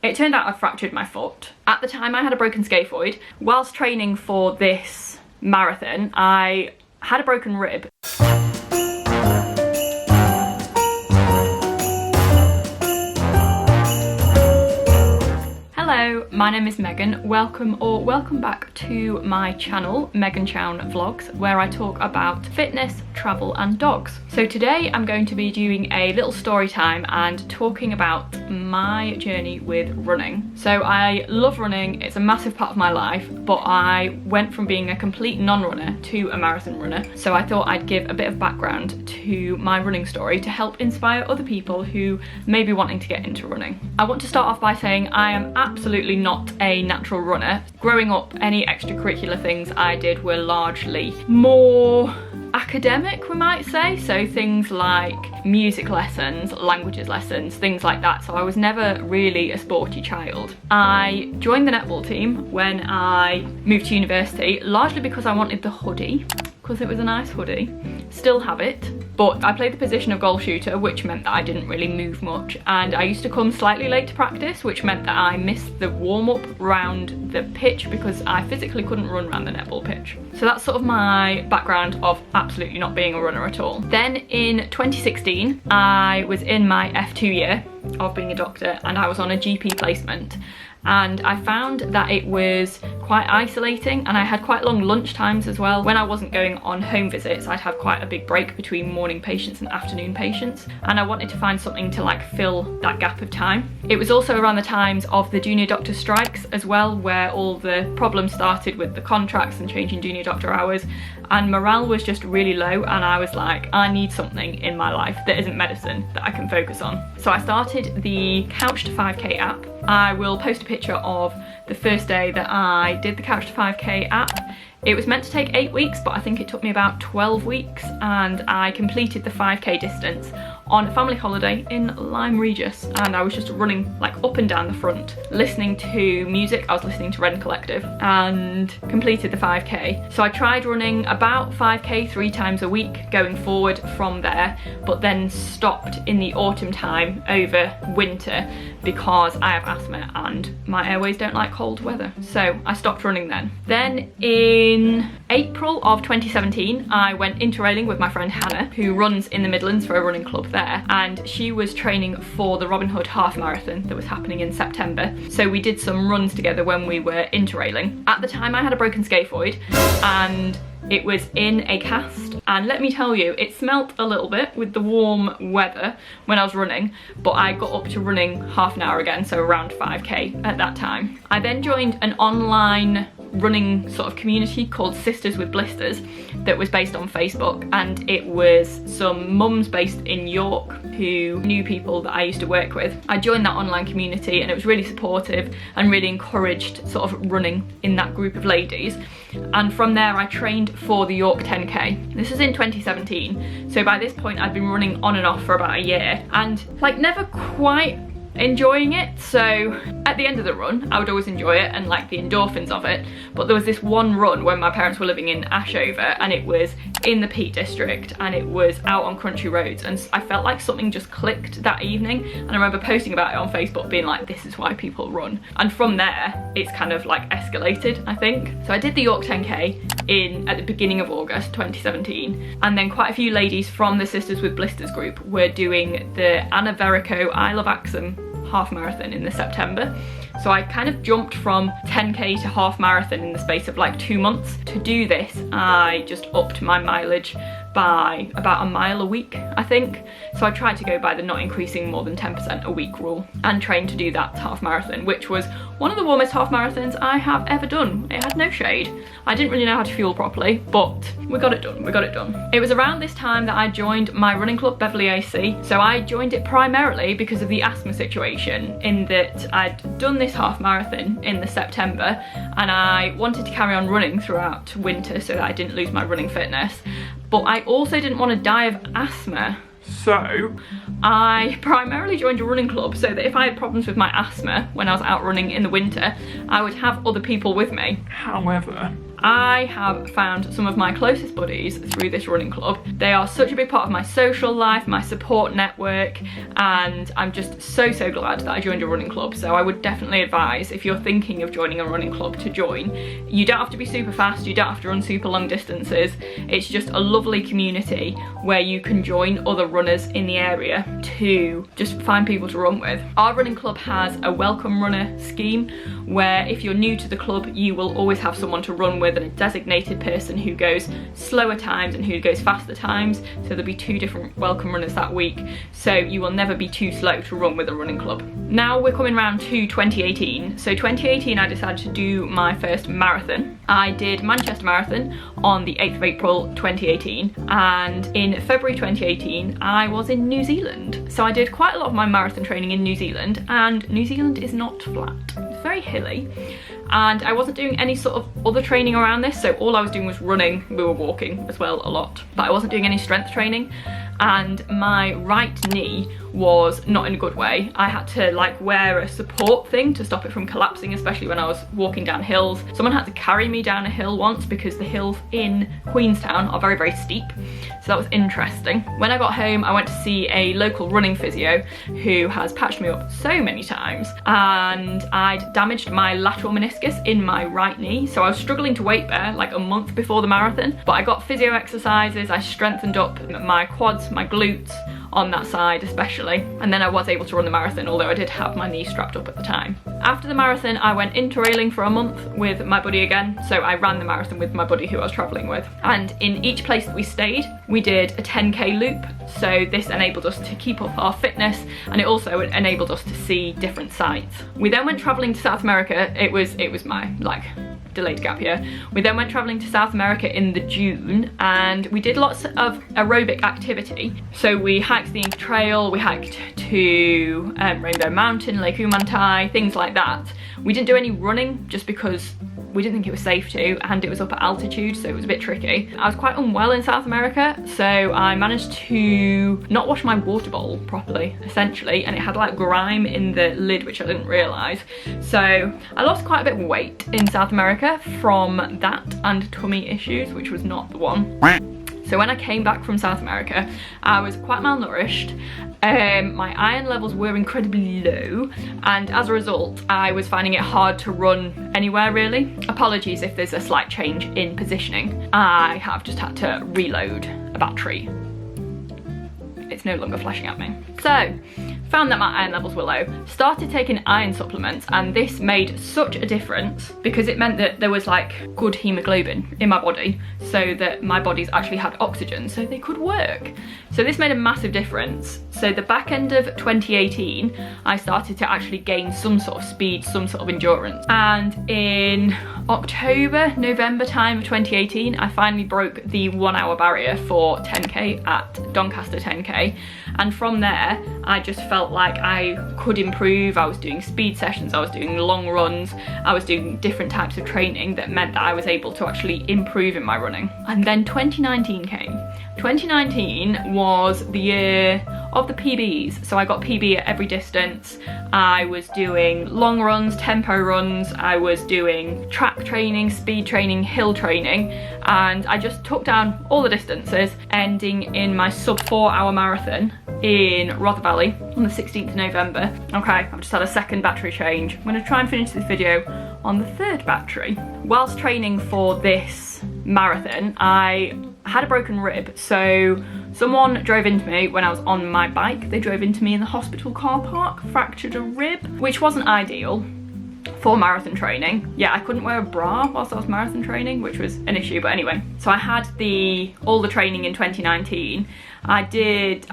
It turned out I'd fractured my foot. At the time I had a broken scaphoid. Whilst training for this marathon, I had a broken rib. Hello, my name is Megan. Welcome back to my channel, Megan Chown Vlogs, where I talk about fitness, travel and dogs. So today I'm going to be doing a little story time and talking about my journey with running. So I love running, it's a massive part of my life, but I went from being a complete non-runner to a marathon runner. So I thought I'd give a bit of background to my running story to help inspire other people who may be wanting to get into running. I want to start off by saying I am absolutely not a natural runner. Growing up, any extracurricular things I did were largely more academic, we might say, so things like music lessons, languages lessons, things like that. So I was never really a sporty child. I joined the netball team when I moved to university, largely because I wanted the hoodie, because it was a nice hoodie. Still have it, but I played the position of goal shooter, which meant that I didn't really move much, and I used to come slightly late to practice, which meant that I missed the warm-up round the pitch because I physically couldn't run around the netball pitch. So that's sort of my background of absolutely not being a runner at all. Then in 2016, I was in my F2 year of being a doctor and I was on a GP placement. And I found that it was quite isolating and I had quite long lunch times as well. When I wasn't going on home visits, I'd have quite a big break between morning patients and afternoon patients, and I wanted to find something to like fill that gap of time. It was also around the times of the junior doctor strikes as well, where all the problems started with the contracts and changing junior doctor hours, and morale was just really low, and I was like, I need something in my life that isn't medicine that I can focus on. So I started the Couch to 5K app. I will post a picture of the first day that I did the Couch to 5K app. It was meant to take 8 weeks, but I think it took me about 12 weeks, and I completed the 5K distance on a family holiday in Lyme Regis, and I was just running like up and down the front, listening to music. I was listening to Red Collective, and completed the 5K. So I tried running about 5K 3 times a week going forward from there, but then stopped in the autumn time over winter because I have asthma and my airways don't like cold weather. So I stopped running then. Then in April of 2017, I went interrailing with my friend Hannah, who runs in the Midlands for a running club there, and she was training for the Robin Hood half marathon that was happening in September. So we did some runs together when we were interrailing. At the time I had a broken scaphoid and it was in a cast, and let me tell you, it smelt a little bit with the warm weather when I was running, but I got up to running half an hour again, so around 5K at that time. I then joined an online running sort of community called Sisters with Blisters that was based on Facebook, and it was some mums based in York who knew people that I used to work with. I joined that online community and it was really supportive and really encouraged sort of running in that group of ladies, and from there I trained for the York 10K. This was in 2017, so by this point I'd been running on and off for about a year and like never quite enjoying it. So at the end of the run I would always enjoy it and like the endorphins of it, but there was this one run when my parents were living in Ashover and it was in the Peak District and it was out on country roads, and I felt like something just clicked that evening, and I remember posting about it on Facebook being like, this is why people run. And from there it's kind of like escalated, I think. So I did the York 10K at the beginning of August 2017, and then quite a few ladies from the Sisters with Blisters group were doing the Anna Verico Isle of Axum half marathon in the September. So I kind of jumped from 10K to half marathon in the space of like 2 months. To do this, I just upped my mileage by about a mile a week, I think. So I tried to go by the not increasing more than 10% a week rule and trained to do that half marathon, which was one of the warmest half marathons I have ever done. It had no shade. I didn't really know how to fuel properly, but we got it done, we got it done. It was around this time that I joined my running club, Beverley AC. So I joined it primarily because of the asthma situation, in that I'd done this half marathon in the September and I wanted to carry on running throughout winter so that I didn't lose my running fitness, but I also didn't want to die of asthma. So I primarily joined a running club so that if I had problems with my asthma when I was out running in the winter, I would have other people with me. However, I have found some of my closest buddies through this running club. They are such a big part of my social life, my support network, and I'm just so glad that I joined a running club. So I would definitely advise, if you're thinking of joining a running club, to join. You don't have to be super fast, you don't have to run super long distances. It's just a lovely community where you can join other runners in the area to just find people to run with. Our running club has a welcome runner scheme where if you're new to the club, you will always have someone to run with and a designated person who goes slower times and who goes faster times. So there'll be 2 different welcome runners that week. So you will never be too slow to run with a running club. Now we're coming round to 2018. So 2018 I decided to do my first marathon. I did Manchester Marathon on the 8th of April 2018, and in February 2018 I was in New Zealand. So I did quite a lot of my marathon training in New Zealand, and New Zealand is not flat. It's very hilly, and I wasn't doing any sort of other training around this, so all I was doing was running. We were walking as well a lot, but I wasn't doing any strength training, and my right knee was not in a good way. I had to like wear a support thing to stop it from collapsing, especially when I was walking down hills. Someone had to carry me down a hill once because the hills in Queenstown are very steep, so that was interesting. When I got home, I went to see a local running physio who has patched me up so many times, and I'd damaged my lateral meniscus in my right knee, so I was struggling to weight bear like a month before the marathon, but I got physio exercises, I strengthened up my quads, my glutes on that side especially, and then I was able to run the marathon, although I did have my knee strapped up at the time. After the marathon I went interrailing for a month with my buddy again, so I ran the marathon with my buddy who I was travelling with, and in each place that we stayed we did a 10k loop, so this enabled us to keep up our fitness, and it also enabled us to see different sites. We then went travelling to South America. It was my like delayed gap year. We then went travelling to South America in the June, and we did lots of aerobic activity. So we hiked the Inca Trail, we hiked to Rainbow Mountain, Lake Umantai, things like that. We didn't do any running just because we didn't think it was safe to, and it was up at altitude, so it was a bit tricky. I was quite unwell in South America, so I managed to not wash my water bowl properly, essentially, and it had like grime in the lid, which I didn't realise. So I lost quite a bit of weight in South America from that and tummy issues, which was not the one. So when I came back from South America, I was quite malnourished. My iron levels were incredibly low, and as a result I was finding it hard to run anywhere really. Apologies if there's a slight change in positioning. I have just had to reload a battery. It's no longer flashing at me. So found that my iron levels were low, started taking iron supplements, and this made such a difference because it meant that there was like good hemoglobin in my body, so that my bodies actually had oxygen so they could work. So this made a massive difference. So the back end of 2018 I started to actually gain some sort of speed, some sort of endurance, and in October, November time of 2018 I finally broke the 1 hour barrier for 10k at Doncaster 10k, and from there I just felt like I could improve. I was doing speed sessions, I was doing long runs, I was doing different types of training that meant that I was able to actually improve in my running. And then 2019 came. 2019 was the year of the PBs, so I got PB at every distance. I was doing long runs, tempo runs, I was doing track training, speed training, hill training, and I just took down all the distances, ending in my sub 4 hour marathon in Rother Valley on the 16th of November. Okay, I've just had a second battery change. I'm going to try and finish this video on the third battery. Whilst training for this marathon, I had a broken rib. So someone drove into me when I was on my bike. They drove into me in the hospital car park, fractured a rib, which wasn't ideal for marathon training. Yeah, I couldn't wear a bra whilst I was marathon training, which was an issue, but anyway. So I had all the training in 2019. I did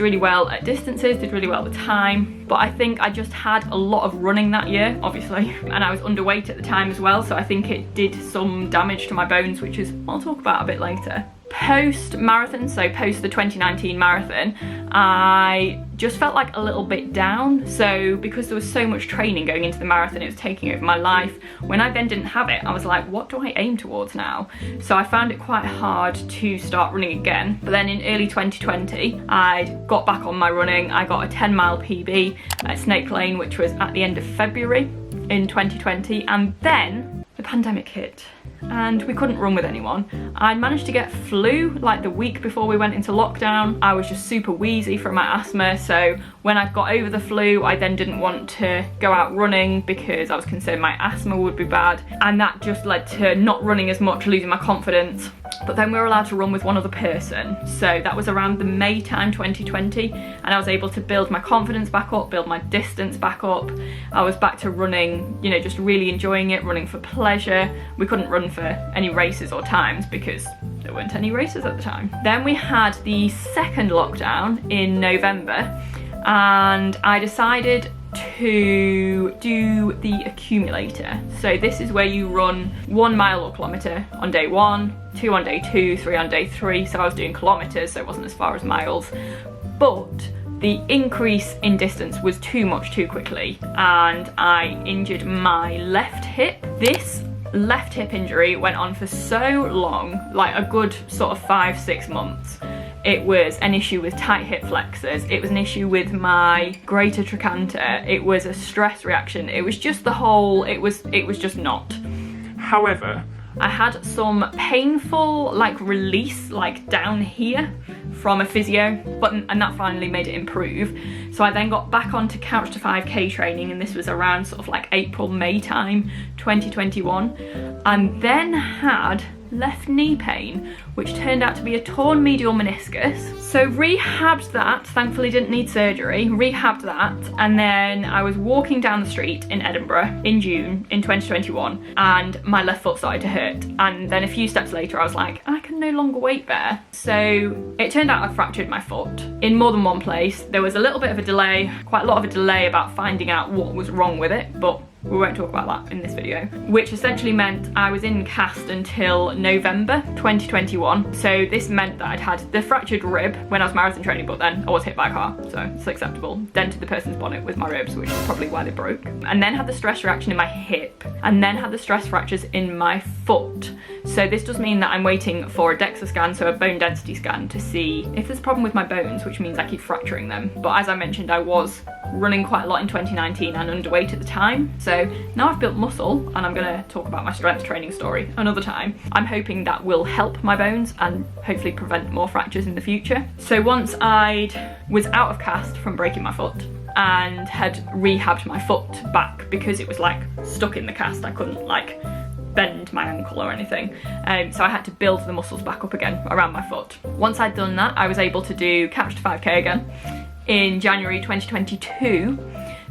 really well at distances, did really well at the time, but I think I just had a lot of running that year, obviously, and I was underweight at the time as well, so I think it did some damage to my bones, which is I'll talk about a bit later. Post-marathon, so post the 2019 marathon, I just felt like a little bit down. So because there was so much training going into the marathon, it was taking over my life. When I then didn't have it, I was like, what do I aim towards now? So I found it quite hard to start running again. But then in early 2020, I got back on my running. I got a 10-mile PB at Snake Lane, which was at the end of February in 2020. And then the pandemic hit and we couldn't run with anyone. I managed to get flu like the week before we went into lockdown. I was just super wheezy from my asthma, so when I got over the flu, I then didn't want to go out running because I was concerned my asthma would be bad, and that just led to not running as much, losing my confidence. But then we were allowed to run with one other person, so that was around the May time 2020, and I was able to build my confidence back up, build my distance back up. I was back to running, you know, just really enjoying it, running for pleasure. We couldn't run for any races or times because there weren't any races at the time. Then we had the second lockdown in November, and I decided to do the accumulator. So this is where you run 1 mile or kilometre on day 1, 2 on day 2, 3 on day 3. So I was doing kilometres, so it wasn't as far as miles. But the increase in distance was too much too quickly, and I injured my left hip. This left hip injury went on for so long, like a good sort of 5-6 months. It was an issue with tight hip flexors. It was an issue with my greater trochanter. It was a stress reaction. It was just the whole, it was just not. However, I had some painful like release like down here from a physio, and that finally made it improve. So I then got back onto Couch to 5K training, and this was around sort of like April, May time, 2021, and then had left knee pain, which turned out to be a torn medial meniscus. So rehabbed that, thankfully didn't need surgery, rehabbed that, and then I was walking down the street in Edinburgh in June in 2021, and my left foot started to hurt, and then a few steps later I was like, I can no longer wait there. So it turned out I fractured my foot in more than one place. There was a little bit of a delay, quite a lot of a delay about finding out what was wrong with it, but we won't talk about that in this video, which essentially meant I was in cast until November 2021. So this meant that I'd had the fractured rib when I was marathon training, but then I was hit by a car, so it's acceptable. Dented the person's bonnet with my ribs, which is probably why they broke. And then had the stress reaction in my hip, and then had the stress fractures in my foot. So this does mean that I'm waiting for a DEXA scan, so a bone density scan, to see if there's a problem with my bones, which means I keep fracturing them. But as I mentioned, I was running quite a lot in 2019 and underweight at the time. So now I've built muscle, and I'm gonna talk about my strength training story another time. I'm hoping that will help my bones and hopefully prevent more fractures in the future. So once I was out of cast from breaking my foot and had rehabbed my foot back because it was like stuck in the cast, I couldn't like bend my ankle or anything, so I had to build the muscles back up again around my foot. Once I'd done that, I was able to do Couch to 5K again in January 2022.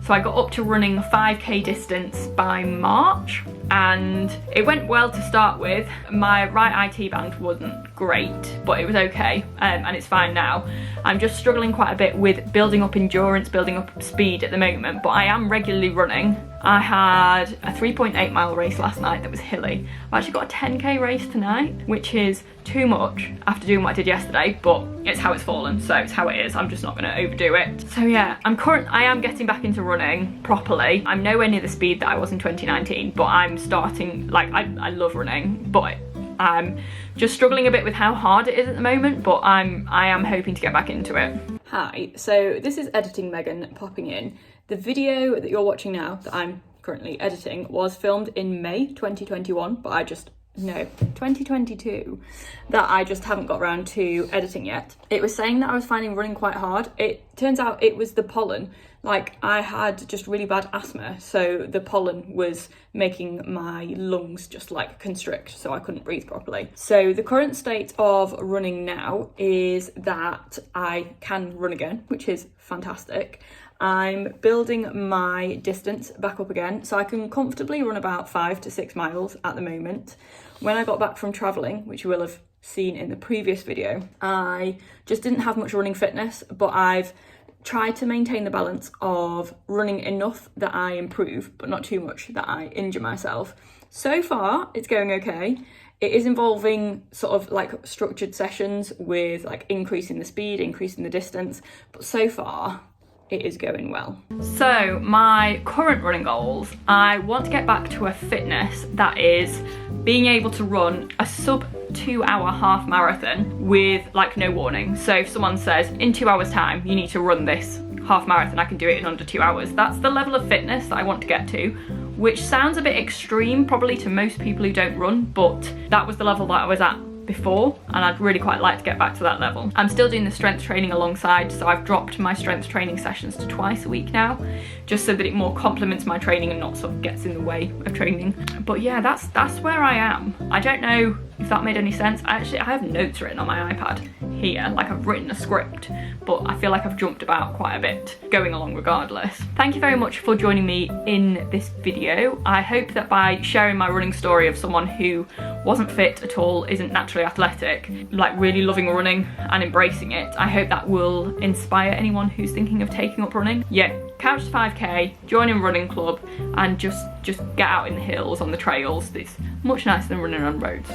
So I got up to running 5K distance by March, and it went well to start with. My right IT band wasn't great, but it was okay, and it's fine now. I'm just struggling quite a bit with building up endurance, building up speed at the moment, but I am regularly running. I had a 3.8 mile race last night that was hilly. I've actually got a 10K race tonight, which is too much after doing what I did yesterday, but it's how it's fallen, so it's how it is. I'm just not gonna overdo it. So yeah, I am getting back into running properly. I'm nowhere near the speed that I was in 2019, but I'm starting, like, I love running, but I'm just struggling a bit with how hard it is at the moment, but I am hoping to get back into it. Hi, so this is Editing Megan popping in. The video that you're watching now, that I'm currently editing, was filmed in May 2021, but 2022, that I just haven't got around to editing yet. It was saying that I was finding running quite hard. It turns out it was the pollen. Like, I had just really bad asthma, so the pollen was making my lungs just like constrict, so I couldn't breathe properly. So the current state of running now is that I can run again, which is fantastic. I'm building my distance back up again, so I can comfortably run about 5 to 6 miles at the moment. When I got back from travelling, which you will have seen in the previous video, I just didn't have much running fitness, but I've tried to maintain the balance of running enough that I improve, but not too much that I injure myself. So far, it's going okay. It is involving sort of like structured sessions with like increasing the speed, increasing the distance, but so far it is going well. So my current running goals, I want to get back to a fitness that is being able to run a sub 2-hour half marathon with like no warning. So if someone says in 2 hours time you need to run this half marathon, I can do it in under 2 hours. That's the level of fitness that I want to get to, which sounds a bit extreme probably to most people who don't run, but that was the level that I was at before, and I'd really quite like to get back to that level. I'm still doing the strength training alongside, so I've dropped my strength training sessions to twice a week now, just so that it more complements my training and not sort of gets in the way of training. But yeah, that's where I am. I don't know if that made any sense. I have notes written on my iPad here, like I've written a script, but I feel like I've jumped about quite a bit, going along regardless. Thank you very much for joining me in this video. I hope that by sharing my running story of someone who wasn't fit at all, isn't naturally athletic, like really loving running and embracing it, I hope that will inspire anyone who's thinking of taking up running. Yeah, couch to 5k, join a running club, and just get out in the hills, on the trails. It's much nicer than running on roads.